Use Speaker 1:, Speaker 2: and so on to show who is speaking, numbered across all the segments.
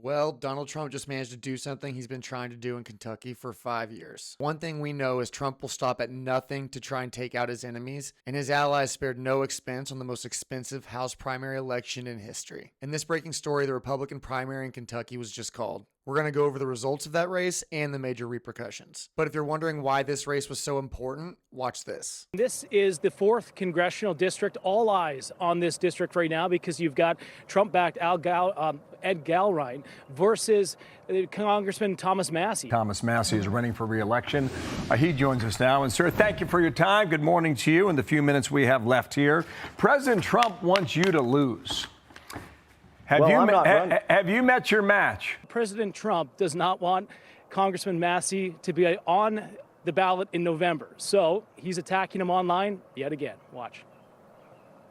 Speaker 1: Well, Donald Trump just managed to do something he's been trying to do in Kentucky for 5 years. One thing we know is Trump will stop at nothing to try and take out his enemies, and his allies spared no expense on the most expensive House primary election in history. In this breaking story, the Republican primary in Kentucky was just called. We're going to go over the results of that race and the major repercussions. But if you're wondering why this race was so important, watch this.
Speaker 2: This is the 4th congressional district. All eyes on this district right now because you've got Trump-backed Ed Galrine versus Congressman Thomas Massie.
Speaker 3: Thomas Massie is running for re-election. He joins us now. And, sir, thank you for your time. Good morning to you in the few minutes we have left here. President Trump wants you to lose. Have you met your match?
Speaker 2: President Trump does not want Congressman Massie to be on the ballot in November. So he's attacking him online yet again. Watch.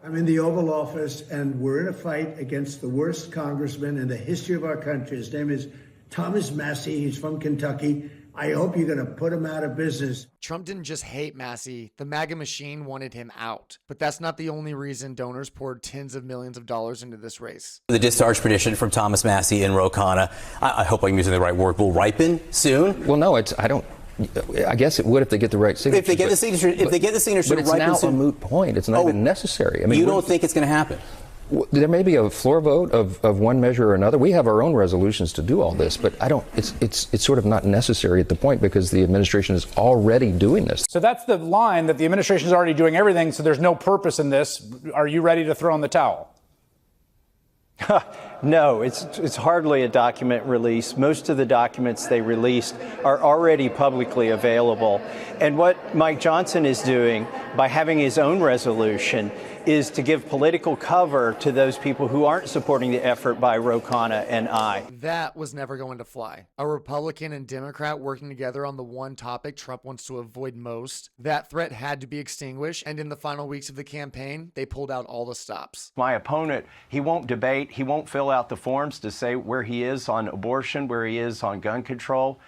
Speaker 4: I'm in the Oval Office, and we're in a fight against the worst congressman in the history of our country. His name is Thomas Massie. He's from Kentucky. I hope you're going to put him out of business.
Speaker 1: Trump didn't just hate Massie. The MAGA machine wanted him out. But that's not the only reason donors poured tens of millions of dollars into this race.
Speaker 5: The discharge petition from Thomas Massie in Ro Khanna, I hope I'm using the right word, will ripen soon.
Speaker 6: Well, no, I guess it would if they get the right signature.
Speaker 5: If they get the signature,
Speaker 6: but it's now a moot point. It's not even necessary. I mean,
Speaker 5: you don't think it's going to happen?
Speaker 6: There may be a floor vote of one measure or another. We have our own resolutions to do all this, but it's sort of not necessary at the point because the administration is already doing this.
Speaker 7: So that's the line, that the administration is already doing everything, so there's no purpose in this. Are you ready to throw in the towel?
Speaker 8: No, it's hardly a document release. Most of the documents they released are already publicly available. And what Mike Johnson is doing by having his own resolution is to give political cover to those people who aren't supporting the effort by Ro Khanna and I.
Speaker 1: That was never going to fly. A Republican and Democrat working together on the one topic Trump wants to avoid most. That threat had to be extinguished, and in the final weeks of the campaign, they pulled out all the stops.
Speaker 8: My opponent, he won't debate, he won't fill out the forms to say where he is on abortion, where he is on gun control.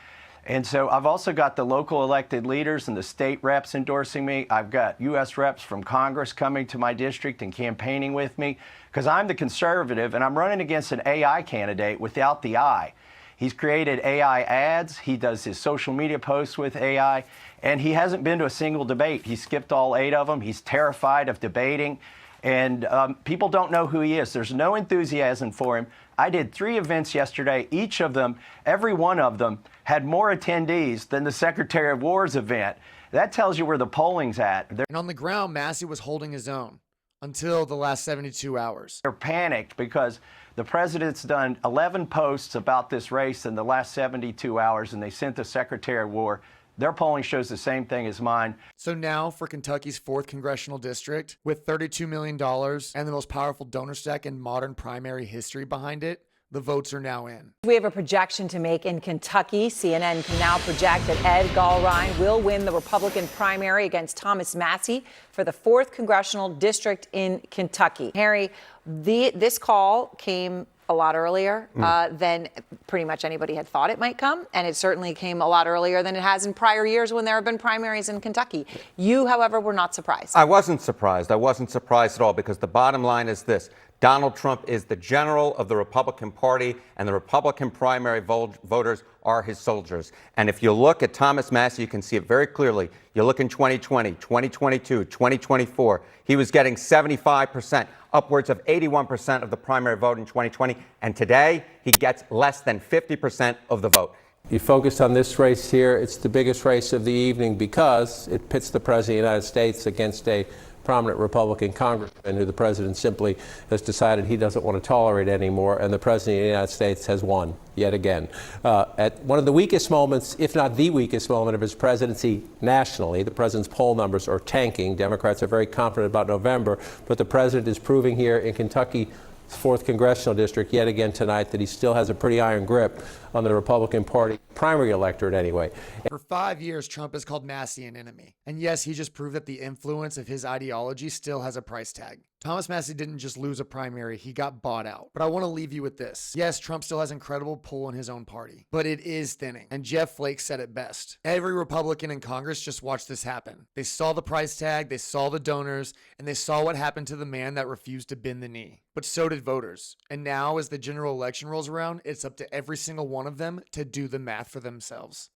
Speaker 8: And so I've also got the local elected leaders and the state reps endorsing me. I've got U.S. reps from Congress coming to my district and campaigning with me because I'm the conservative and I'm running against an AI candidate without the I. He's created AI ads. He does his social media posts with AI, and he hasn't been to a single debate. He skipped all 8 of them. He's terrified of debating. And people don't know who he is. There's no enthusiasm for him. I did 3 events yesterday. Each of them, every one of them, had more attendees than the Secretary of War's event. That tells you where the polling's at.
Speaker 1: And on the ground, Massie was holding his own until the last 72 hours.
Speaker 8: They're panicked because the president's done 11 posts about this race in the last 72 hours, and they sent the Secretary of War. Their polling shows the same thing as mine.
Speaker 1: So now for Kentucky's 4th congressional district, with $32 million and the most powerful donor stack in modern primary history behind it, the votes are now in.
Speaker 9: We have a projection to make in Kentucky. CNN can now project that Ed Galrine will win the Republican primary against Thomas Massie for the 4th congressional district in Kentucky. Harry, this call came a lot earlier than pretty much anybody had thought it might come. And it certainly came a lot earlier than it has in prior years when there have been primaries in Kentucky. You, however, were not surprised.
Speaker 10: I wasn't surprised. I wasn't surprised at all because the bottom line is this. Donald Trump is the general of the Republican Party, and the Republican primary voters are his soldiers. And if you look at Thomas Massie, you can see it very clearly. You look in 2020, 2022, 2024, he was getting 75%, upwards of 81% of the primary vote in 2020. And today, he gets less than 50% of the vote.
Speaker 11: You focused on this race here. It's the biggest race of the evening because it pits the President of the United States against a prominent Republican congressman who the president simply has decided he doesn't want to tolerate anymore, and the president of the United States has won yet again. At one of the weakest moments, if not the weakest moment of his presidency nationally, the president's poll numbers are tanking. Democrats are very confident about November, but the president is proving here in Kentucky 4th congressional district yet again tonight that he still has a pretty iron grip on the Republican Party primary electorate anyway.
Speaker 1: For 5 years, Trump has called Massie an enemy. And yes, he just proved that the influence of his ideology still has a price tag. Thomas Massie didn't just lose a primary, he got bought out. But I want to leave you with this. Yes, Trump still has incredible pull in his own party, but it is thinning. And Jeff Flake said it best. Every Republican in Congress just watched this happen. They saw the price tag, they saw the donors, and they saw what happened to the man that refused to bend the knee. But so did voters. And now, as the general election rolls around, it's up to every single one of them to do the math for themselves.